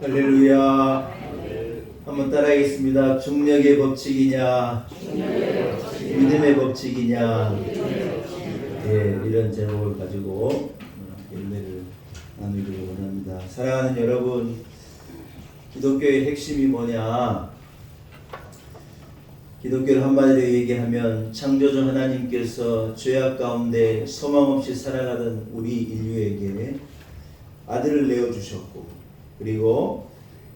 할렐루야. 한번 따라하겠습니다. 중력의 법칙이냐, 믿음의 법칙이냐. 예, 이런 제목을 가지고 연례를 나누기를 원합니다. 사랑하는 여러분, 기독교의 핵심이 뭐냐? 기독교를 한마디로 얘기하면 창조주 하나님께서 죄악 가운데 소망 없이 살아가던 우리 인류에게 아들을 내어주셨고, 그리고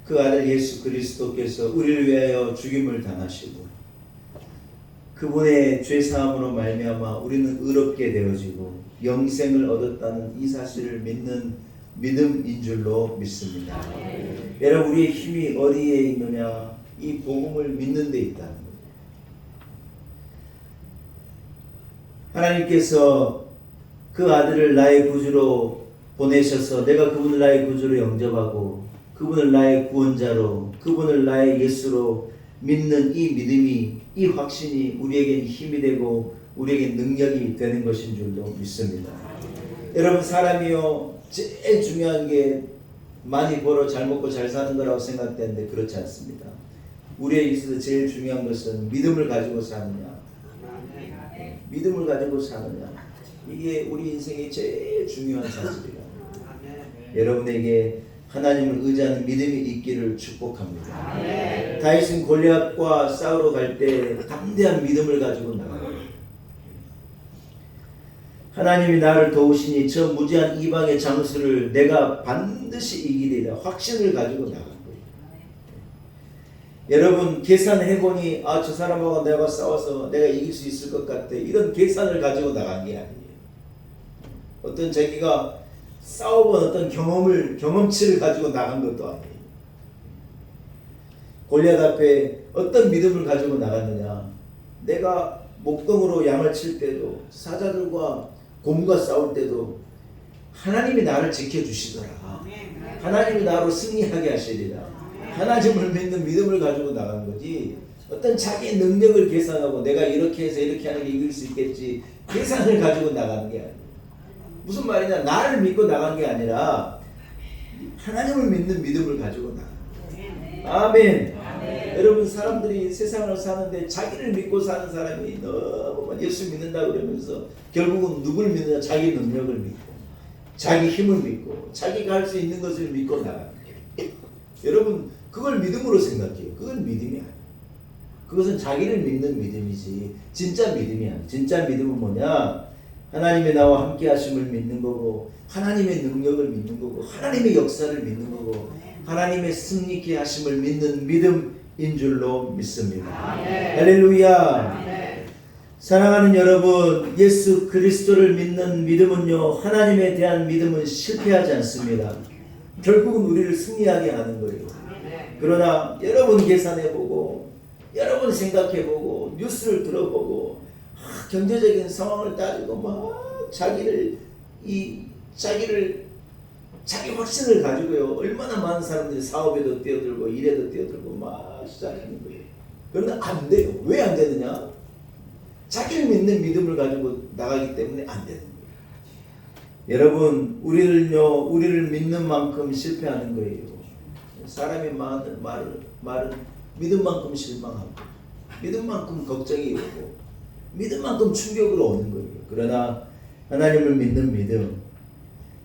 그 아들 예수 그리스도께서 우리를 위하여 죽임을 당하시고, 그분의 죄사함으로 말미암아 우리는 의롭게 되어지고 영생을 얻었다는 이 사실을 믿는 믿음인 줄로 믿습니다. 여러분, 우리의 힘이 어디에 있느냐? 이 복음을 믿는 데 있다는 거예요. 하나님께서 그 아들을 나의 구주로 보내셔서 내가 그분을 나의 구주로 영접하고 그분을 나의 구원자로, 그분을 나의 예수로 믿는 이 믿음이, 이 확신이 우리에게 힘이 되고 우리에게 능력이 되는 것인 줄로 믿습니다. 여러분, 사람이요, 제일 중요한 게 많이 벌어 잘 먹고 잘 사는 거라고 생각되는데 그렇지 않습니다. 우리에게 있어서 제일 중요한 것은 믿음을 가지고 사느냐, 믿음을 가지고 사느냐. 이게 우리 인생의 제일 중요한 사실이라. 여러분에게 하나님을 의지하는 믿음이 있기를 축복합니다. 다윗은 골리앗과 싸우러 갈 때 담대한 믿음을 가지고 나가요. 하나님이 나를 도우시니 저 무지한 이방의 장수를 내가 반드시 이기리라 확신을 가지고 나간 거예요. 여러분, 계산해보니 저 사람하고 내가 싸워서 내가 이길 수 있을 것 같아, 이런 계산을 가지고 나간 게 아니에요. 어떤 자기가 싸워본 어떤 경험치를 가지고 나간 것도 아니에요. 골리앗 앞에 어떤 믿음을 가지고 나갔느냐? 내가 목동으로 양을 칠 때도, 사자들과 곰과 싸울 때도 하나님이 나를 지켜주시더라. 하나님이 나로 승리하게 하시리라. 하나님을 믿는 믿음을 가지고 나간 거지, 어떤 자기의 능력을 계산하고 내가 이렇게 해서 이렇게 하는 게 이길 수 있겠지, 계산을 가지고 나간 게 아니에요. 무슨 말이냐? 나를 믿고 나간 게 아니라 하나님을 믿는 믿음을 가지고 나간 거예요. 아멘. 여러분, 사람들이 세상을 사는데 자기를 믿고 사는 사람이 너무 예수 믿는다 그러면서 결국은 누굴 믿느냐? 자기 능력을 믿고 자기 힘을 믿고 자기가 할 수 있는 것을 믿고 나가는 거예요. 여러분, 그걸 믿음으로 생각해요. 그건 믿음이 아니에요. 그것은 자기를 믿는 믿음이지 진짜 믿음이 아니에요. 진짜 믿음은 뭐냐? 하나님의 나와 함께 하심을 믿는 거고, 하나님의 능력을 믿는 거고, 하나님의 역사를 믿는 거고, 하나님의 승리케 하심을 믿는 믿음인 줄로 믿습니다. 할렐루야. 사랑하는 여러분, 예수 그리스도를 믿는 믿음은요, 하나님에 대한 믿음은 실패하지 않습니다. 결국은 우리를 승리하게 하는 거예요. 그러나 여러분 계산해보고, 여러분 생각해보고, 뉴스를 들어보고, 경제적인 상황을 따지고 막 자기 확신을 가지고요, 얼마나 많은 사람들이 사업에도 뛰어들고 일에도 뛰어들고 막 시작하는 거예요. 그러나 안 돼요. 왜 안 되느냐? 자기를 믿는 믿음을 가지고 나가기 때문에 안 되는 거예요. 여러분, 우리를 믿는 만큼 실패하는 거예요. 사람이 말은 믿음만큼 실망하고, 믿음만큼 걱정이 오고, 믿음만큼 충격으로 오는 거예요. 그러나 하나님을 믿는 믿음,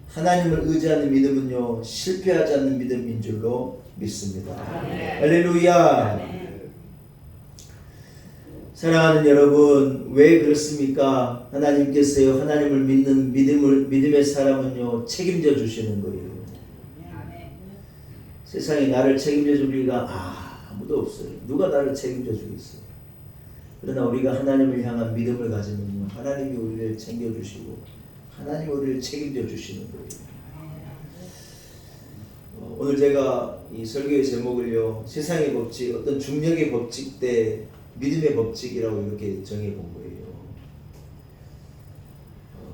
하나님을 의지하는 믿음은요, 실패하지 않는 믿음인 줄로 믿습니다. 할렐루야. 사랑하는 여러분, 왜 그렇습니까? 하나님께서요, 하나님을 믿는 믿음의 사람은요, 책임져 주시는 거예요. 세상에 나를 책임져 줄 리가 아무도 없어요. 누가 나를 책임져 주겠어요? 그러나 우리가 하나님을 향한 믿음을 가지면 하나님이 우리를 챙겨주시고 하나님이 우리를 책임져 주시는 거예요. 오늘 제가 이 설교의 제목을요, 세상의 법칙, 어떤 중력의 법칙 대 믿음의 법칙이라고 이렇게 정해본 거예요.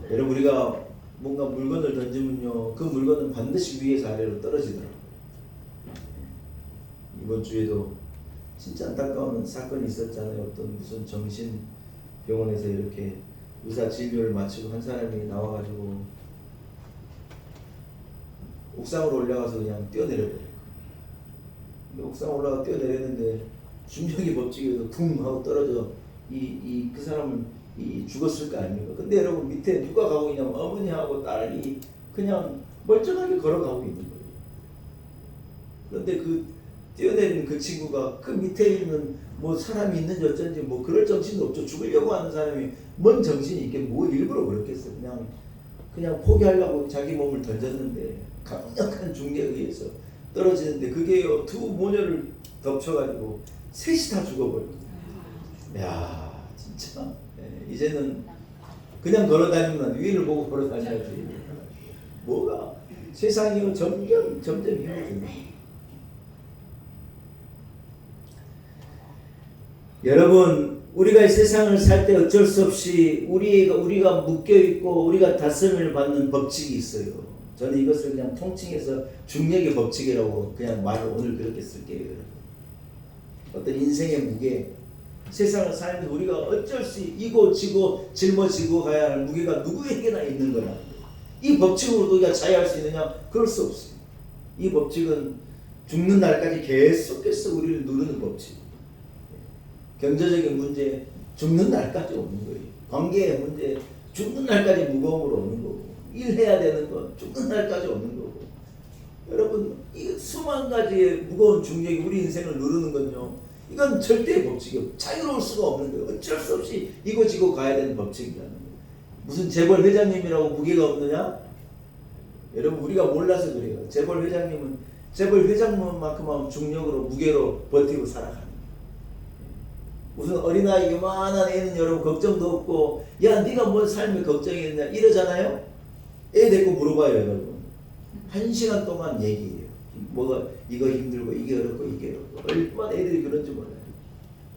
여러분, 우리가 뭔가 물건을 던지면요, 그 물건은 반드시 위에서 아래로 떨어지더라고요. 이번 주에도 진짜 안타까운 사건이 있었잖아요. 어떤 무슨 정신병원에서 이렇게 의사 진료를 마치고 한 사람이 나와가지고 옥상으로 올라가서 그냥 뛰어내려버려요. 옥상 올라가 뛰어내렸는데 중력의 법칙에 의해서 쿵 하고 떨어져 그 사람은 죽었을 거 아닙니까? 근데 여러분 밑에 누가 가고 있냐면 어머니하고 딸이 그냥 멀쩡하게 걸어가고 있는 거예요. 그런데 그 뛰어내리는 그 친구가 그 밑에 있는 뭐 사람이 있는지 어쩐지 뭐 그럴 정신도 없죠. 죽으려고 하는 사람이 뭔 정신이 있게 뭐 일부러 그렇겠어. 그냥 포기하려고 자기 몸을 던졌는데 강력한 중력에 의해서 떨어지는데 그게요 두 모녀를 덮쳐가지고 셋이 다 죽어버립니다. 야 진짜 이제는 그냥 걸어다니면 위를 보고 걸어다녀야지. 뭐가 세상이 점점 힘이 듭니다. 여러분 우리가 이 세상을 살 때 어쩔 수 없이 우리가 묶여있고 우리가 다스림을 받는 법칙이 있어요. 저는 이것을 그냥 통칭해서 중력의 법칙이라고 그냥 말을 오늘 그렇게 쓸게요. 여러분. 어떤 인생의 무게, 세상을 살면서 우리가 어쩔 수 이고 지고 짊어지고 가야 할 무게가 누구에게나 있는 거야. 이 법칙으로 우리가 자유할 수 있느냐? 그럴 수 없어요. 이 법칙은 죽는 날까지 계속해서 우리를 누르는 법칙. 경제적인 문제 죽는 날까지 오는 거예요. 관계의 문제 죽는 날까지 무거움으로 오는 거고, 일해야 되는 거 죽는 날까지 오는 거고. 여러분 이 수만 가지의 무거운 중력이 우리 인생을 누르는 건요, 이건 절대의 법칙이에요. 자유로울 수가 없는 거예요. 어쩔 수 없이 이고 지고 가야 되는 법칙이라는 거예요. 무슨 재벌 회장님이라고 무게가 없느냐? 여러분 우리가 몰라서 그래요. 재벌 회장님만큼은 중력으로 무게로 버티고 살아가는 거예요. 무슨 어린아이 요만한 애는 여러분 걱정도 없고, 야 네가 뭔 삶에 걱정이 있냐 이러잖아요. 애 데리고 물어봐요. 여러분 1시간 동안 얘기해요. 뭐가 이거 힘들고 이게 어렵고 이게 어렵고. 얼마나 애들이 그런지 몰라요.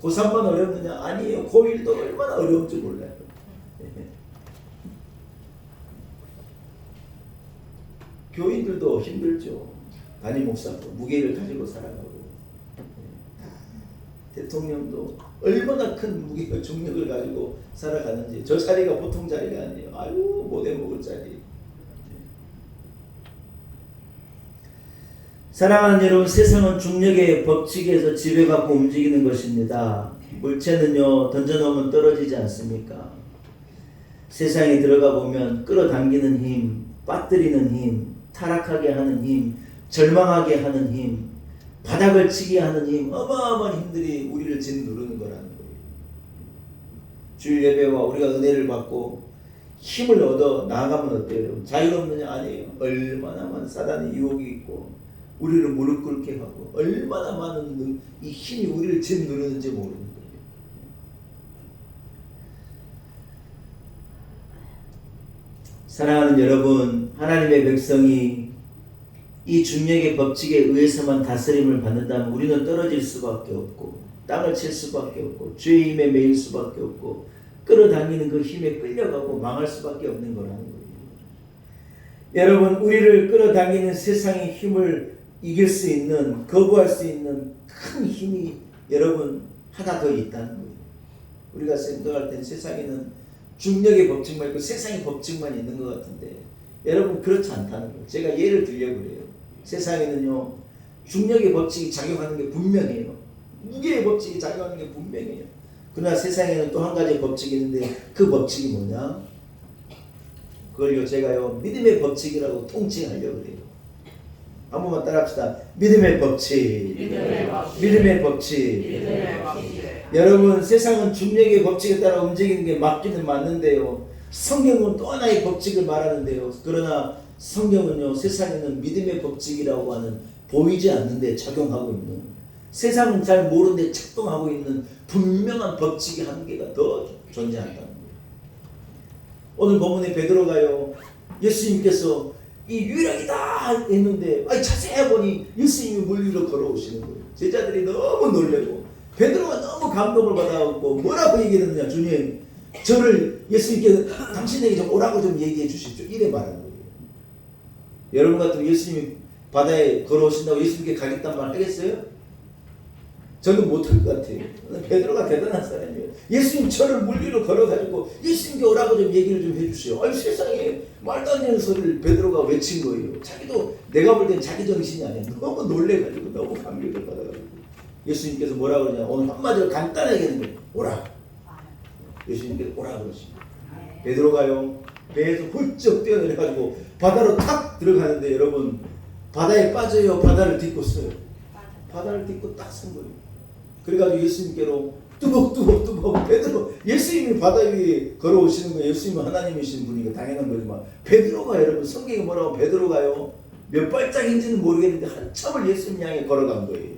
고3만 어렵느냐? 아니에요. 고1도 얼마나 어려운지 몰라요. 교인들도 힘들죠. 담임 목사도 무게를 가지고 살아가고, 대통령도 얼마나 큰 무게가 중력을 가지고 살아가는지. 저 자리가 보통 자리가 아니에요. 아유 못 해먹을 자리. 사랑하는 여러분, 세상은 중력의 법칙에서 지배받고 움직이는 것입니다. 물체는요 던져놓으면 떨어지지 않습니까? 세상에 들어가 보면 끌어당기는 힘, 빠뜨리는 힘, 타락하게 하는 힘, 절망하게 하는 힘, 바닥을 치게 하는 힘, 어마어마한 힘들이 우리를 짓누르는 거라는 거예요. 주일 예배와 우리가 은혜를 받고 힘을 얻어 나아가면 어때요? 자유롭느냐? 아니에요. 얼마나 많은 사단의 유혹이 있고 우리를 무릎 꿇게 하고 얼마나 많은 이 힘이 우리를 짓누르는지 모르는 거예요. 사랑하는 여러분, 하나님의 백성이 이 중력의 법칙에 의해서만 다스림을 받는다면 우리는 떨어질 수밖에 없고 땅을 칠 수밖에 없고 죄의 힘에 매일 수밖에 없고 끌어당기는 그 힘에 끌려가고 망할 수밖에 없는 거라는 거예요. 여러분 우리를 끌어당기는 세상의 힘을 이길 수 있는, 거부할 수 있는 큰 힘이 여러분 하나 더 있다는 거예요. 우리가 생각할 땐 세상에는 중력의 법칙만 있고 세상의 법칙만 있는 것 같은데 여러분 그렇지 않다는 거예요. 제가 예를 들려고 그래요. 세상에는요 중력의 법칙이 작용하는 게 분명해요. 무게의 법칙이 작용하는 게 분명해요. 그러나 세상에는 또 한 가지 법칙이 있는데 그 법칙이 뭐냐? 그걸요 제가요 믿음의 법칙이라고 통칭하려고 그래요. 한 번만 따라합시다. 믿음의 법칙. 믿음의 법칙. 여러분 세상은 중력의 법칙에 따라 움직이는 게 맞기는 맞는데요, 성경은 또 하나의 법칙을 말하는데요, 그러나 성경은요 세상에는 믿음의 법칙이라고 하는 보이지 않는데 작용하고 있는, 세상은 잘 모르는데 작동하고 있는 분명한 법칙이 한 개가 더 존재한다는 거예요. 오늘 본문에 베드로가요 예수님께서 이 유일하기다 했는데 자세히 보니 예수님이 물 위로 걸어오시는 거예요. 제자들이 너무 놀래고 베드로가 너무 감동을 받아갖고 뭐라고 얘기했느냐? 주님 저를 예수님께 당신에게 좀 오라고 좀 얘기해 주십시오. 이래 말하는 거예요. 여러분 같으면 예수님이 바다에 걸어오신다고 예수님께 가겠다는 말 하겠어요? 저는 못할 것 같아요. 베드로가 대단한 사람이에요. 예수님 저를 물리로 걸어가지고 예수님께 오라고 좀 얘기를 좀 해주세요. 아니 세상에 말도 안 되는 소리를 베드로가 외친 거예요. 자기도 내가 볼 땐 자기 정신이 아니야. 너무 놀래가지고 너무 감격을 받아가지고 예수님께서 뭐라 그러냐. 오늘 한마디로 간단하게 했는데 오라. 예수님께서 오라 그러십니다. 베드로가요 배에서 훌쩍 뛰어내려가지고 바다로 탁 들어가는데 여러분 바다에 빠져요. 바다를 딛고 서요. 바다를 딛고 딱 선 거예요. 그래가지고 예수님께로 뚜벅 베드로 예수님이 바다 위에 걸어오시는 거예요. 예수님은 하나님이신 분이니까 당연한 거지만 베드로가 여러분 성경에 뭐라고 베드로가요 몇 발짝인지는 모르겠는데 한참을 예수님 향해 걸어간 거예요.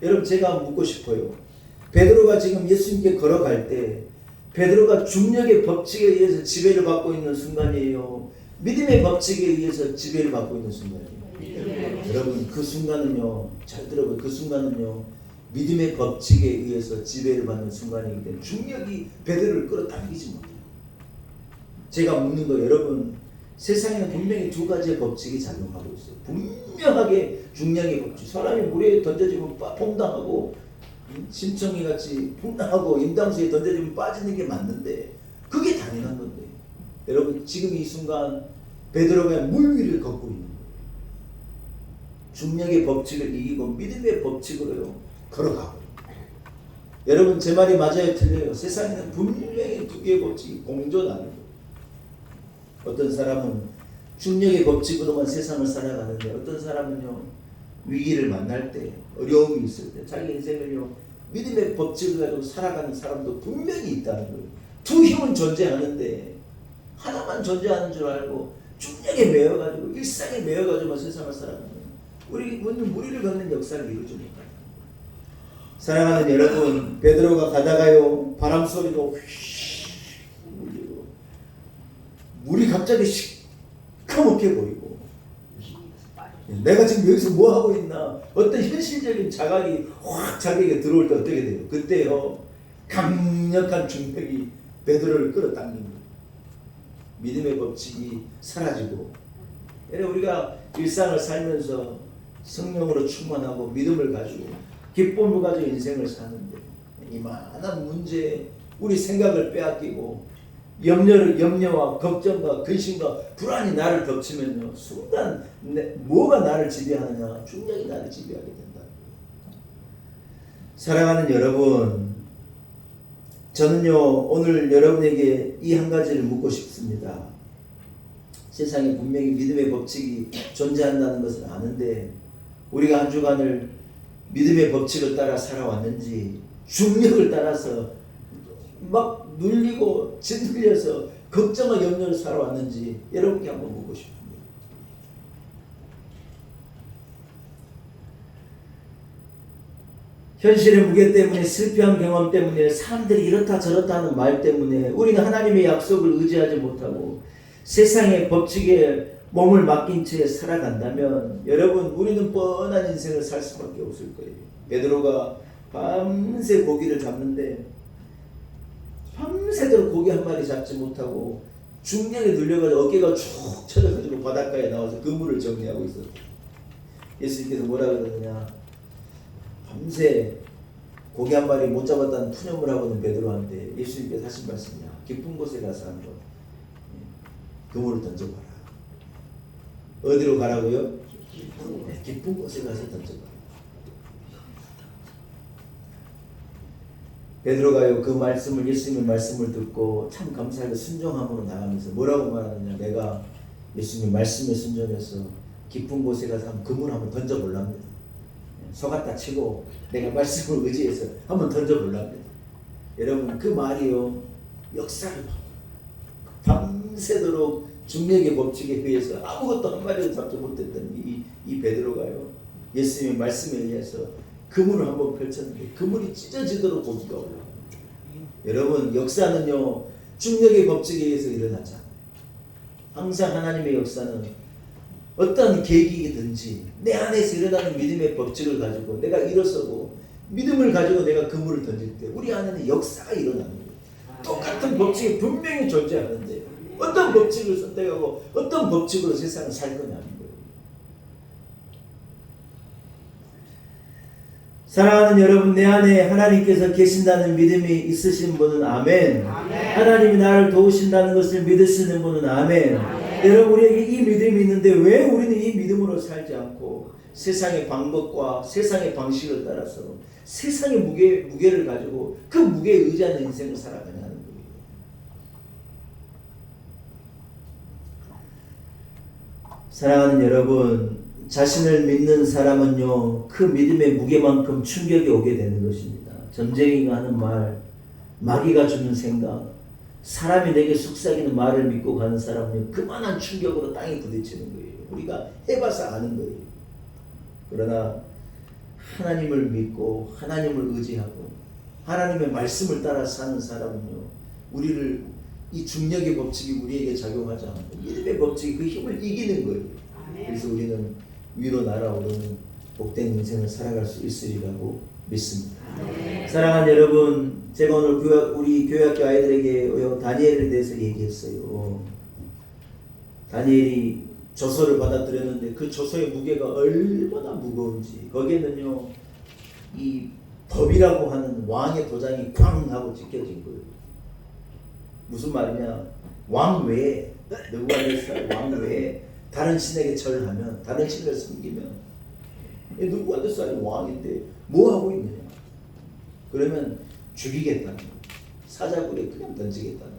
여러분 제가 묻고 싶어요. 베드로가 지금 예수님께 걸어갈 때 베드로가 중력의 법칙에 의해서 지배를 받고 있는 순간이에요. 믿음의 법칙에 의해서 지배를 받고 있는 순간이에요. 여러분 그 순간은요 잘 들어보세요. 그 순간은요 믿음의 법칙에 의해서 지배를 받는 순간이기 때문에 중력이 베드로를 끌어당기지 못해요. 제가 묻는 거 여러분 세상에는 분명히 두 가지의 법칙이 작용하고 있어요. 분명하게 중력의 법칙. 사람이 물에 던져지면 퐁당하고 심청이 같이 퐁당하고 임당수에 던져지면 빠지는 게 맞는데 그게 당연한 건데 여러분 지금 이 순간 베드로가 물 위를 걷고 있는 거예요. 중력의 법칙을 이기고 믿음의 법칙으로요 걸어가고. 여러분 제 말이 맞아요 틀려요? 세상에는 분명히 두 개의 법칙이 공존하는 거예요. 어떤 사람은 중력의 법칙으로만 세상을 살아가는데 어떤 사람은요 위기를 만날 때 어려움이 있을 때 자기 인생을요 믿음의 법칙을 가지고 살아가는 사람도 분명히 있다는 거예요. 두 힘은 존재하는데 하나만 존재하는 줄 알고 중력에 매여가지고 일상에 매여가지고 세상을 살아가는 우리는 무리를 걷는 역사를 이루지 못합니다. 사랑하는 여러분 베드로가 가다가요 바람 소리도 휘 울리고 물이 갑자기 시커멓게 보이고 내가 지금 여기서 뭐 하고 있나 어떤 현실적인 자각이 확 자기에게 들어올 때 어떻게 돼요? 그때요 강력한 중력이 베드로를 끌어당깁니다. 믿음의 법칙이 사라지고 우리가 일상을 살면서 성령으로 충만하고 믿음을 가지고 기쁨을 가지고 인생을 사는데 이만한 문제에 우리 생각을 빼앗기고 염려와 걱정과 근심과 불안이 나를 덮치면요 순간 뭐가 나를 지배하느냐 중력이 나를 지배하게 된다. 사랑하는 여러분 저는요 오늘 여러분에게 이 한 가지를 묻고 싶습니다. 세상에 분명히 믿음의 법칙이 존재한다는 것을 아는데 우리가 한 주간을 믿음의 법칙을 따라 살아왔는지 중력을 따라서 막 눌리고 짓눌려서 걱정과 염려를 살아왔는지 여러분께 한번 묻고 싶습니다. 현실의 무게 때문에 실패한 경험 때문에 사람들이 이렇다 저렇다 하는 말 때문에 우리는 하나님의 약속을 의지하지 못하고 세상의 법칙에 몸을 맡긴 채 살아간다면 여러분 우리는 뻔한 인생을 살 수밖에 없을 거예요. 베드로가 밤새 고기를 잡는데 밤새도록 고기 한 마리 잡지 못하고 중력에 눌려가지고 어깨가 쭉 쳐져가지고 바닷가에 나와서 그물을 정리하고 있었다. 예수님께서 뭐라 그러느냐 밤새 고기 한 마리 못 잡았다는 푸념을 하고는 베드로한테 예수님께서 하신 말씀이야. 깊은 곳에 가서 한번 그물을 던져봐라. 어디로 가라고요? 깊은 곳에 가서 던져봐라. 베드로가요 그 말씀을 예수님의 말씀을 듣고 참 감사하게 순종함으로 나가면서 뭐라고 말하느냐 내가 예수님의 말씀에 순종해서 깊은 곳에 가서 한번 그물 한번 던져볼랍니다. 속았다 치고 내가 말씀을 의지해서 한번 던져볼랍니다. 여러분 그 말이요 역사를 밤새도록 중력의 법칙에 의해서 아무것도 한 마리도 잡지 못했던 이 베드로가요 예수님의 말씀에 의해서 그물을 한번 펼쳤는데 그물이 찢어지도록 고기가 올라갑니다. 여러분 역사는요 중력의 법칙에 의해서 일어나지 않아요. 항상 하나님의 역사는 어떤 계기이든지 내 안에서 일어나는 믿음의 법칙을 가지고 내가 일어서고 믿음을 가지고 내가 그물을 던질 때 우리 안에는 역사가 일어나는 거예요. 똑같은 법칙이 분명히 존재하는데 어떤 법칙을 선택하고 어떤 법칙으로 세상을 살 거냐는 거예요. 사랑하는 여러분, 내 안에 하나님께서 계신다는 믿음이 있으신 분은 아멘. 하나님이 나를 도우신다는 것을 믿으시는 분은 아멘. 여러분, 우리에게 이 믿음이 있는데 왜 우리는 이 믿음으로 살지 않고 세상의 방법과 세상의 방식을 따라서 세상의 무게를 가지고 그 무게에 의지하는 인생을 살아가냐는 거예요. 사랑하는 여러분, 자신을 믿는 사람은요, 그 믿음의 무게만큼 충격이 오게 되는 것입니다. 전쟁이가 하는 말, 마귀가 주는 생각, 사람이 내게 속삭이는 말을 믿고 가는 사람은요, 그만한 충격으로 땅에 부딪히는 거예요. 우리가 해봐서 아는 거예요. 그러나 하나님을 믿고 하나님을 의지하고 하나님의 말씀을 따라 사는 사람은요, 우리를 이 중력의 법칙이 우리에게 작용하지 않고 믿음의 법칙이 그 힘을 이기는 거예요. 그래서 우리는 위로 날아오르는 복된 인생을 살아갈 수 있으리라고 믿습니다. 사랑하는 여러분, 제가 오늘 우리 교회학교 아이들에게 다니엘에 대해서 얘기했어요. 다니엘이 조서를 받아들였는데 그 조서의 무게가 얼마나 무거운지, 거기에는요 이 법이라고 하는 왕의 도장이 꽝 하고 찍혀진 거예요. 무슨 말이냐, 왕 외에, 느부갓네살 왕 외에 다른 신에게 절하면, 다른 신을 섬기면, 느부갓네살이 왕인데 뭐 하고 있느냐, 그러면 죽이겠다는 거예요. 사자굴에 그냥 던지겠다는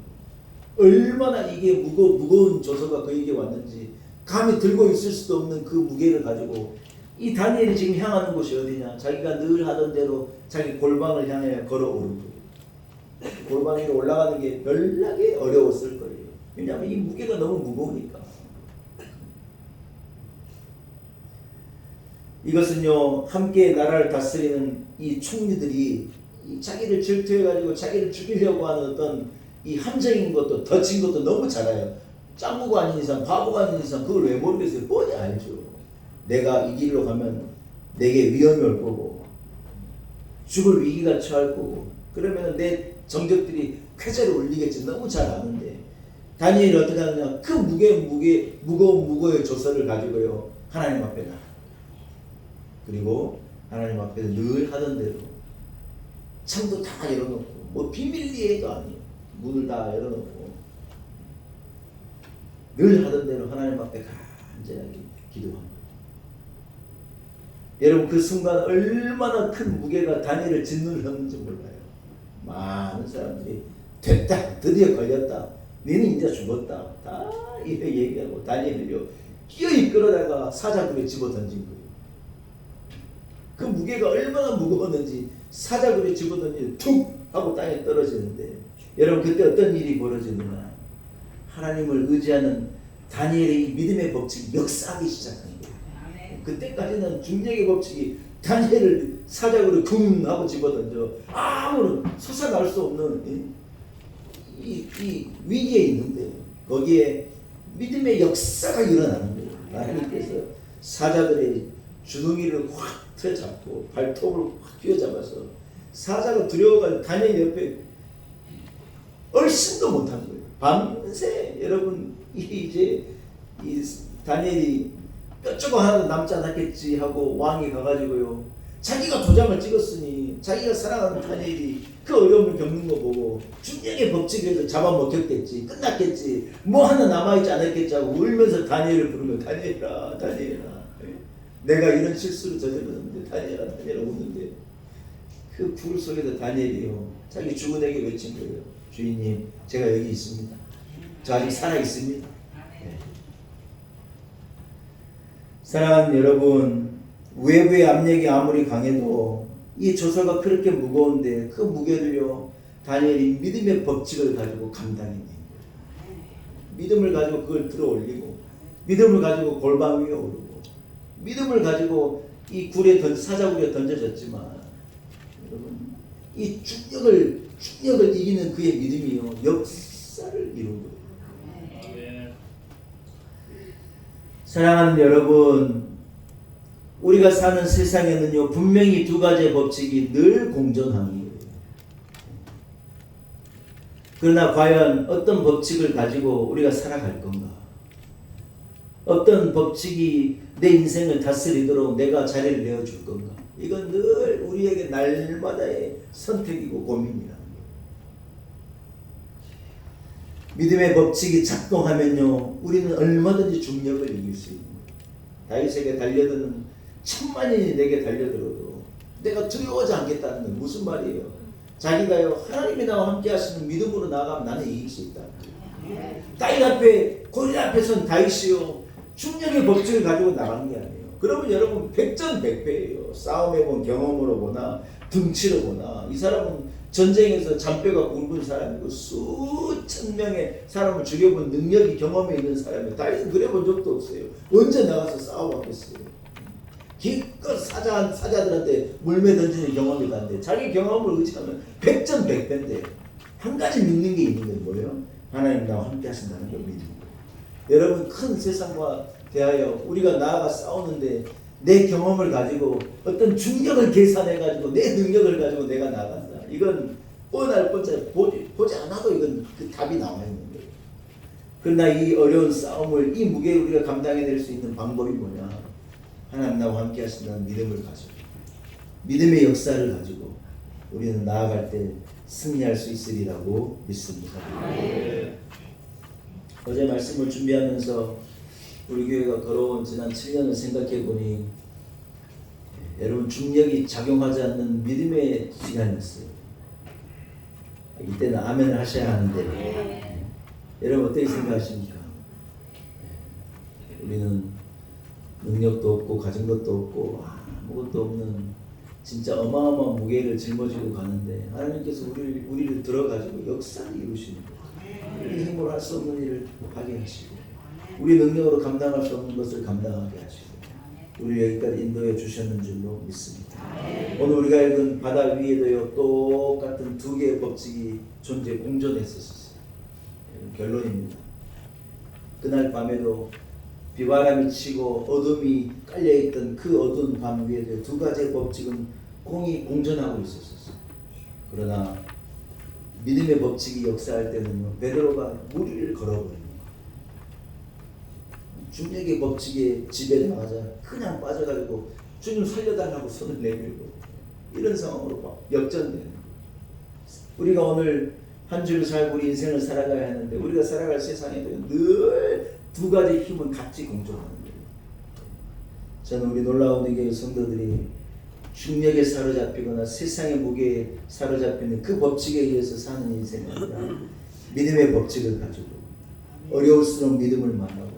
거예요. 얼마나 이게 무거운 조서가 그에게 왔는지 감히 들고 있을 수도 없는 그 무게를 가지고 이 다니엘이 지금 향하는 곳이 어디냐, 자기가 늘 하던 대로 자기 골방을 향해 걸어오른 거예요. 골방 위에 올라가는 게 별나게 어려웠을 거예요. 왜냐하면 이 무게가 너무 무거우니까. 이것은요, 함께 나라를 다스리는 이 총리들이 이 자기를 질투해가지고 자기를 죽이려고 하는 어떤 이 함정인 것도 덧친 것도 너무 잘 알아요. 짱구가 아닌 이상, 바보가 아닌 이상 그걸 왜 모르겠어요. 뻔히 알죠. 내가 이 길로 가면 내게 위험이 올 거고 죽을 위기가 처할 거고 그러면 내 정적들이 쾌재를 올리겠지. 너무 잘 아는데 다니엘이 어떻게 하느냐, 그 무거운 조서를 가지고요 하나님 앞에 나, 그리고 하나님 앞에서 늘 하던 대로 창도 다 열어놓고, 뭐 비밀리에도 아니에요. 문을 다 열어놓고 늘 하던 대로 하나님 앞에 간절하게 기도한 거예요. 여러분, 그 순간 얼마나 큰 무게가 다니엘을 짓눌렀는지 몰라요. 많은 사람들이 됐다, 드디어 걸렸다, 너는 이제 죽었다, 다 이렇게 얘기하고 다니엘을요 끼어이 끌어다가 사자굴에 집어 던진 거예요. 그 무게가 얼마나 무거웠는지 사자굴에 집어 던지면 툭 하고 땅에 떨어지는데, 여러분 그때 어떤 일이 벌어지느냐, 하나님을 의지하는 다니엘의 이 믿음의 법칙이 역사하기 시작한 거예요. 그때까지는 중력의 법칙이 다니엘을 사자굴에 쿵 하고 집어던져 아무런 솟아날 수 없는 이 위기에 있는데 거기에 믿음의 역사가 일어나는 거예요. 하나님께서 사자들의 주둥이를 확 틀어잡고 발톱을 확 휘어잡아서 사자가 두려워가지고 다니엘 옆에 얼씬도 못한 거예요. 밤새 여러분 이제 이 다니엘이 뼈조각 하나도 남지 않았겠지 하고 왕이 가가지고요, 자기가 도장을 찍었으니 자기가 사랑하는 다니엘이 그 어려움을 겪는 거 보고 중력의 법칙에서 잡아먹혔겠지, 끝났겠지, 뭐 하나 남아있지 않았겠지 하고 울면서 다니엘을 부르면 다니엘아, 다니엘아, 내가 이런 실수를 저질렀는데 다니엘아, 다니엘아 우는데, 그 불 속에서 다니엘이요 자기 주군에게 외친 거예요. 주인님, 제가 여기 있습니다. 저 아직 살아있습니다. 네. 사랑하는 여러분, 외부의 압력이 아무리 강해도 이 조서가 그렇게 무거운데 그 무게를요 다니엘이 믿음의 법칙을 가지고 감당해낸 거예요. 믿음을 가지고 그걸 들어 올리고, 믿음을 가지고 골방 위에 오르고, 믿음을 가지고 이 사자굴에 던져졌지만, 여러분 이 충격을 이기는 그의 믿음이요 역사를 이룬 거예요. 사랑하는 여러분, 우리가 사는 세상에는요 분명히 두 가지의 법칙이 늘 공존하는 거예요. 그러나 과연 어떤 법칙을 가지고 우리가 살아갈 건가? 어떤 법칙이 내 인생을 다스리도록 내가 자리를 내어줄 건가? 이건 늘 우리에게 날마다의 선택이고 고민이라는 거예요. 믿음의 법칙이 작동하면요, 우리는 얼마든지 중력을 이길 수 있는 거예요. 다윗에게 달려드는 천만인이 내게 달려들어도 내가 두려워하지 않겠다는 건 무슨 말이에요? 자기가요, 하나님이 나와 함께 하시는 믿음으로 나가면 나는 이길 수 있다. 다윗 앞에, 고리앗 앞에 선 다윗이요, 중력의 법칙을 가지고 나간 게 아니에요. 그러면 여러분 백전백패예요. 싸움해 본 경험으로 보나 등치로 보나 이 사람은 전쟁에서 잔뼈가 굵은 사람이고 수천 명의 사람을 죽여본 능력이 경험이 있는 사람이에요. 다윗은 그래 본 적도 없어요. 언제 나가서 싸워봤겠어요. 기껏 사자들한테 물매 던지는 경험이 간데 자기 경험을 의지하면 백전백패인데 한 가지 믿는 게 있는 게 뭐예요? 하나님 나와 함께 하신다는 걸 믿는 거예요. 여러분 큰 세상과 대하여 우리가 나아가 싸우는데 내 경험을 가지고 어떤 중력을 계산해 가지고 내 능력을 가지고 내가 나간다. 이건 뻔할 뻔짜리 보지 않아도 이건 그 답이 나와 있는 거예요. 그러나 이 어려운 싸움을 이 무게를 우리가 감당해낼 수 있는 방법이 뭐냐? 하나님 나와 함께 하신다는 믿음을 가지고 믿음의 역사를 가지고 우리는 나아갈 때 승리할 수 있으리라고 믿습니다. 어제 말씀을 준비하면서 우리 교회가 걸어온 지난 7년을 생각해 보니 여러분 중력이 작용하지 않는 믿음의 시간이었어요. 이때는 아멘을 하셔야 하는데 여러분 어떻게 생각하십니까? 우리는 능력도 없고 가진 것도 없고 아무것도 없는 진짜 어마어마한 무게를 짊어지고 가는데 하나님께서 우리를 들어가지고 역사를 이루시는 거예요. 우리 힘으로 할 수 없는 일을 하게 하시고 우리 능력으로 감당할 수 없는 것을 감당하게 하시고 우리 여기까지 인도해 주셨는 줄로 믿습니다. 오늘 우리가 읽은 바다 위에도요 똑같은 두 개의 법칙이 공존했었어요. 결론입니다. 그날 밤에도 비바람이 치고 어둠이 깔려있던 그 어두운 밤 위에도 두 가지의 법칙은 공존하고 있었어요. 그러나 믿음의 법칙이 역사할 때는요 베드로가 무리를 걸어버립니다. 중력의 법칙에 집에 나가자 그냥 빠져가지고 주님 살려달라고 손을 내밀고 이런 상황으로 역전되는 거예요. 우리가 오늘 한 주를 살고 우리 인생을 살아가야 하는데 우리가 살아갈 세상에도 늘 두 가지 힘은 같이 공존하는 거예요. 저는 우리 놀라운 교회 성도들이 중력에 사로잡히거나 세상의 무게에 사로잡히는 그 법칙에 의해서 사는 인생이 아니라 믿음의 법칙을 가지고 어려울수록 믿음을 말하고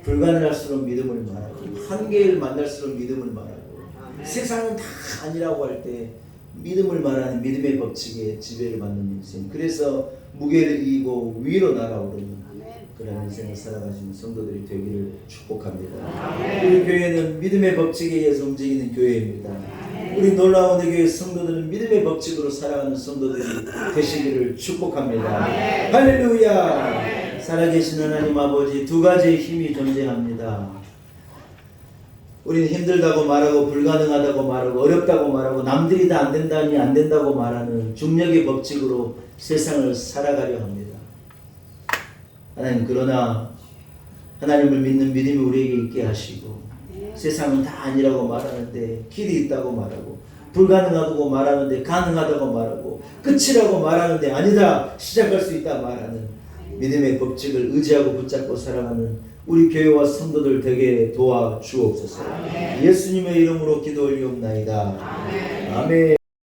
불가능할수록 믿음을 말하고 한계를 만날수록 믿음을 말하고 세상은 다 아니라고 할 때 믿음을 말하는 믿음의 법칙에 지배를 받는 인생. 그래서 무게를 이기고 위로 날아오르는 그런 인생을 살아가시는 성도들이 되기를 축복합니다. 우리 교회는 믿음의 법칙에 의해서 움직이는 교회입니다. 우리 놀라운 교회 성도들은 믿음의 법칙으로 살아가는 성도들이 되시기를 축복합니다. 할렐루야. 살아계신 하나님 아버지, 두 가지의 힘이 존재합니다. 우리는 힘들다고 말하고 불가능하다고 말하고 어렵다고 말하고 남들이 다 안 된다니 안 된다고 말하는 중력의 법칙으로 세상을 살아가려 합니다. 하나님, 그러나 하나님을 믿는 믿음이 우리에게 있게 하시고 세상은 다 아니라고 말하는데 길이 있다고 말하고 불가능하다고 말하는데 가능하다고 말하고 끝이라고 말하는데 아니다 시작할 수 있다 말하는 믿음의 법칙을 의지하고 붙잡고 살아가는 우리 교회와 성도들 되게 도와주옵소서. 예수님의 이름으로 기도 올리옵나이다. 아멘.